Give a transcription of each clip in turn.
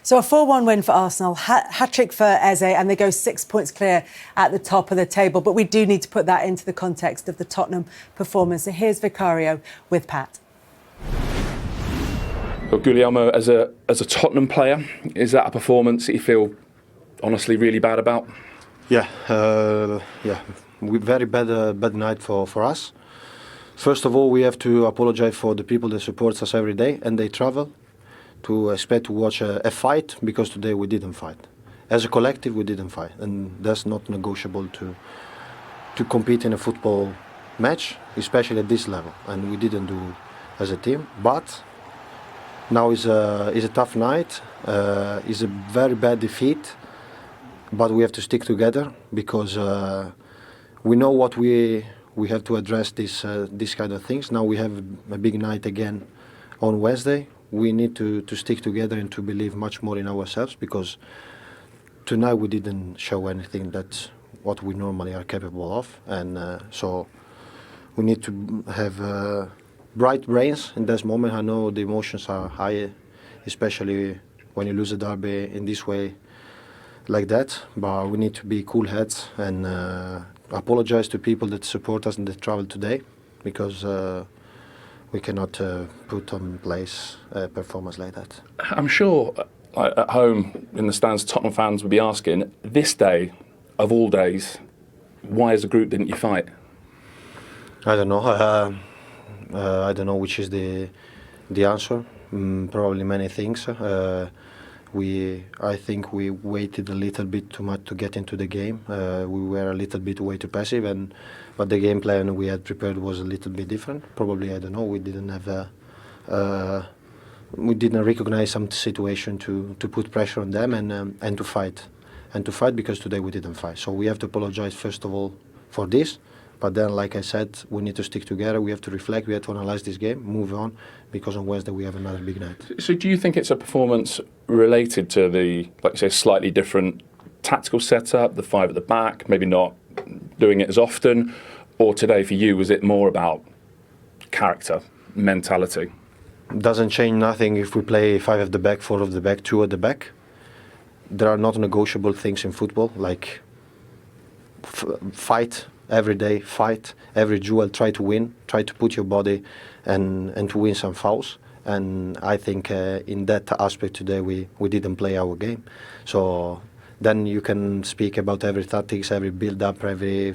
So a 4-1 win for Arsenal, hat-trick for Eze, and they go 6 points clear at the top of the table. But we do need to put that into the context of the Tottenham performance. So here's Vicario with Pat. Well, Guglielmo, as a Tottenham player, is that a performance that you feel honestly really bad about? Yeah, very bad night for us. First of all, we have to apologise for the people that support us every day, and they travel to expect to watch a fight, because today we didn't fight. As a collective, we didn't fight, and that's not negotiable to compete in a football match, especially at this level. And we didn't do as a team. But now is a tough night. Is a very bad defeat. But we have to stick together, because we know what we have to address these kind of things. Now we have a big night again on Wednesday. We need to stick together and to believe much more in ourselves, because tonight we didn't show anything that's what we normally are capable of. And so we need to have bright brains in this moment. I know the emotions are high, especially when you lose a derby in this way like that. But we need to be cool heads and apologize to people that support us and that travel today, because we cannot put on place a performance like that. I'm sure at home in the stands, Tottenham fans would be asking, this day of all days, why as a group didn't you fight? I don't know. I don't know which is the answer. Probably many things. I think we waited a little bit too much to get into the game. We were a little bit way too passive, but the game plan we had prepared was a little bit different. Probably, I don't know, we didn't recognize some situation to put pressure on them and to fight, because today we didn't fight. So we have to apologize first of all for this. But then, like I said, we need to stick together. We have to reflect. We have to analyse this game, move on, because on Wednesday we have another big night. So do you think it's a performance related to the, like you say, slightly different tactical setup, the five at the back, maybe not doing it as often? Or today for you, was it more about character, mentality? Doesn't change nothing if we play 5 at the back, 4 at the back, 2 at the back. There are not negotiable things in football, like fight. Every day, fight, every duel, try to win, try to put your body and to win some fouls. And I think in that aspect today we didn't play our game. So then you can speak about every tactics, every build-up, every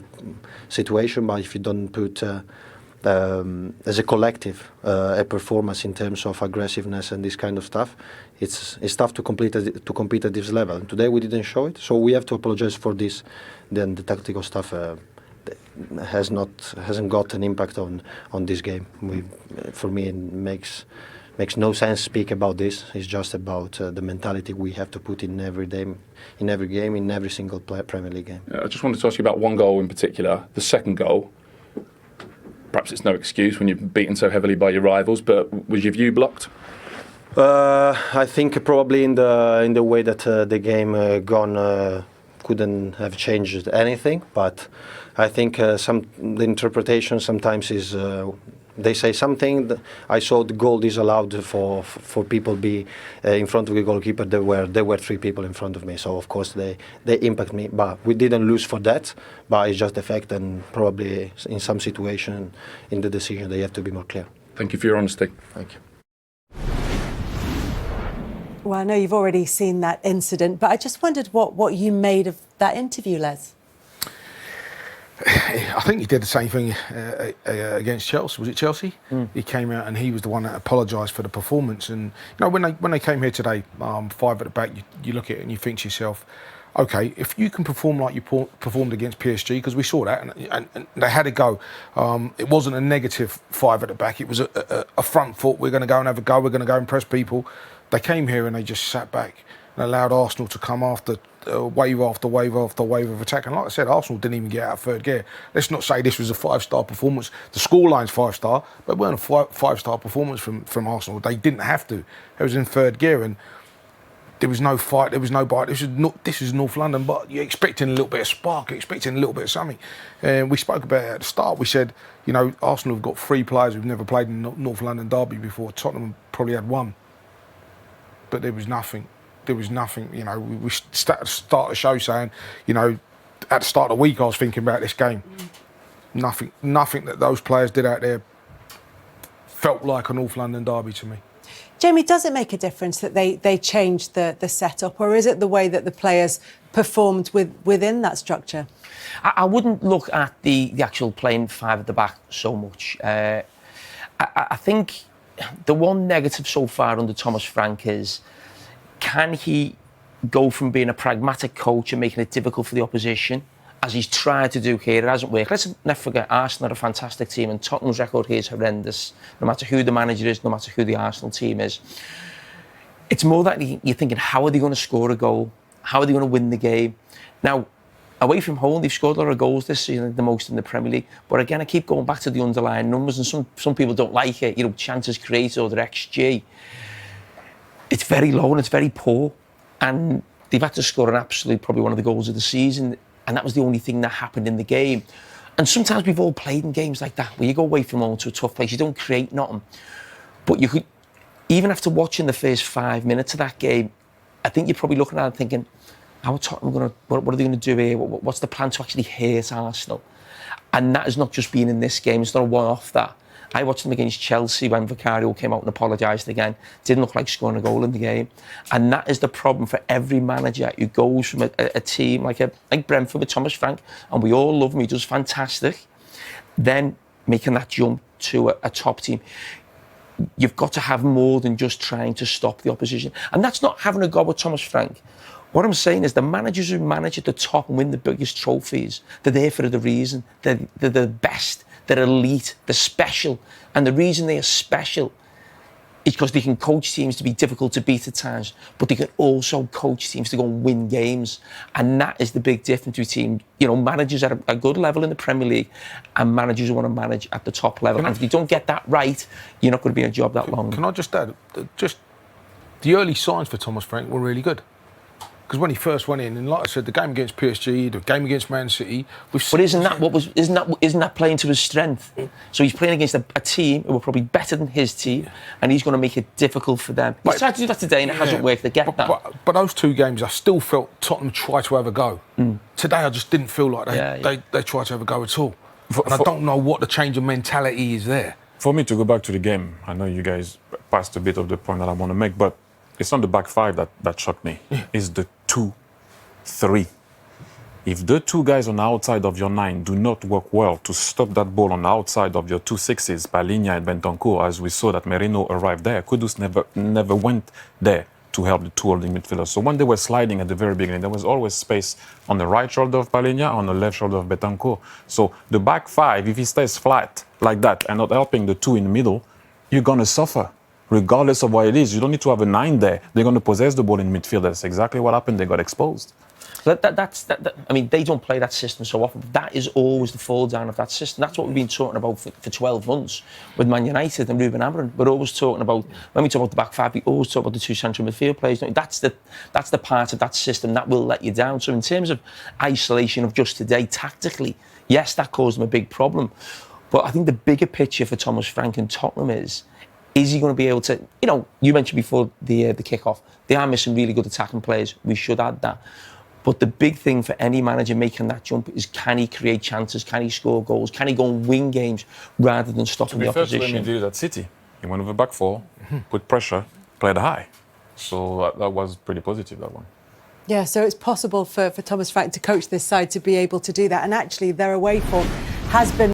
situation, but if you don't put as a collective a performance in terms of aggressiveness and this kind of stuff, it's tough to compete at this level. And today we didn't show it, so we have to apologize for this. Then the tactical stuff hasn't got an impact on this game. For me, it makes no sense to speak about this. It's just about the mentality we have to put in every game, in every single Premier League game. I just wanted to ask you about one goal in particular. The second goal, perhaps it's no excuse when you're beaten so heavily by your rivals, but was your view blocked? I think probably in the way that the game gone couldn't have changed anything, but I think the interpretation sometimes is they say something. I saw the goal disallowed for people be in front of the goalkeeper. There were 3 people in front of me, so of course they impact me. But we didn't lose for that. But it's just the fact, and probably in some situation in the decision they have to be more clear. Thank you for your honesty. Thank you. Well, I know you've already seen that incident, but I just wondered what you made of that interview, Les. I think he did the same thing against Chelsea. Was it Chelsea? He came out and he was the one that apologised for the performance. And you know, when they came here today, 5 at the back, you look at it and you think to yourself, okay, if you can perform like you performed against PSG, because we saw that, and they had to go. It wasn't a negative 5 at the back. It was a front foot. We're going to go and have a go. We're going to go and press people. They came here and they just sat back and allowed Arsenal to come after wave after wave after wave of attack. And like I said, Arsenal didn't even get out of third gear. Let's not say this was a 5-star performance. The scoreline's 5-star, but it weren't a 5-star performance from Arsenal. They didn't have to. It was in third gear, and there was no fight, there was no bite. This is North London, but you're expecting a little bit of spark, you're expecting a little bit of something. We spoke about it at the start. We said, you know, Arsenal have got 3 players who've never played in North London derby before. Tottenham probably had 1. But there was nothing. there was nothing. You know, we start the show saying, you know, at the start of the week I was thinking about this game. Nothing that those players did out there felt like a North London derby to me. Jamie, does it make a difference that they changed the setup, or is it the way that the players performed within that structure? I wouldn't look at the actual playing five at the back so much. I think the one negative so far under Thomas Frank is, can he go from being a pragmatic coach and making it difficult for the opposition, as he's tried to do here? It hasn't worked. Let's never forget, Arsenal are a fantastic team, and Tottenham's record here is horrendous. No matter who the manager is, no matter who the Arsenal team is. It's more that you're thinking, how are they going to score a goal? How are they going to win the game? Now, away from home, they've scored a lot of goals this season, the most in the Premier League. But again, I keep going back to the underlying numbers, and some people don't like it. You know, chances created or their XG. It's very low and it's very poor. And they've had to score probably one of the goals of the season. And that was the only thing that happened in the game. And sometimes we've all played in games like that, where you go away from home to a tough place, you don't create nothing. But you could, even after watching the first 5 minutes of that game, I think you're probably looking at it and thinking, how are Tottenham what are they going to do here? What's the plan to actually hurt Arsenal? And that has not just been in this game, it's not a one-off that. I watched them against Chelsea when Vicario came out and apologised again. Didn't look like scoring a goal in the game. And that is the problem for every manager who goes from a team like Brentford with Thomas Frank, and we all love him, he does fantastic, then making that jump to a top team. You've got to have more than just trying to stop the opposition. And that's not having a go at Thomas Frank. What I'm saying is the managers who manage at the top and win the biggest trophies, they're there for the reason. They're the best, they're elite, they're special. And the reason they are special is because they can coach teams to be difficult to beat at times, but they can also coach teams to go and win games. And that is the big difference between, you know, managers at a good level in the Premier League and managers who want to manage at the top level. And if you don't get that right, you're not going to be in a job that long. Can I just add, just the early signs for Thomas Frank were really good. Because when he first went in, and like I said, the game against PSG, the game against Man City, but isn't that playing to his strength? So he's playing against a team who are probably better than his team, and he's going to make it difficult for them. He's tried to do that today, and it hasn't worked. They get that. But those two games, I still felt Tottenham tried to have a go. Today, I just didn't feel like they tried to have a go at all. And I don't know what the change of mentality is there. For me to go back to the game, I know you guys passed a bit of the point that I want to make, but it's not the back five that shocked me. It's the 2-3. If the two guys on the outside of your 9 do not work well to stop that ball on the outside of your 2 6s, Palhinha and Bentancur, as we saw that Merino arrived there, Kudus never went there to help the two holding midfielders. So when they were sliding at the very beginning, there was always space on the right shoulder of Palhinha, on the left shoulder of Bentancur. So the back five, if he stays flat like that and not helping the two in the middle, you're going to suffer. Regardless of what it is, you don't need to have a 9 there. They're going to possess the ball in midfield. That's exactly what happened. They got exposed. I mean, they don't play that system so often. But that is always the fall down of that system. That's what we've been talking about for 12 months with Man United and Ruben Amorim. We're always talking about, when we talk about the back five, we always talk about the two central midfield players. That's the part of that system that will let you down. So in terms of isolation of just today, tactically, yes, that caused them a big problem. But I think the bigger picture for Thomas Frank and Tottenham is he going to be able to, you know, you mentioned before the kick-off, they are missing really good attacking players. We should add that. But the big thing for any manager making that jump is, can he create chances? Can he score goals? Can he go and win games rather than stopping the opposition? To be fair to him, he did it at City. He went with a back four, put pressure, played high. So that was pretty positive, that one. Yeah, so it's possible for Thomas Frank to coach this side to be able to do that. And actually, their away form has been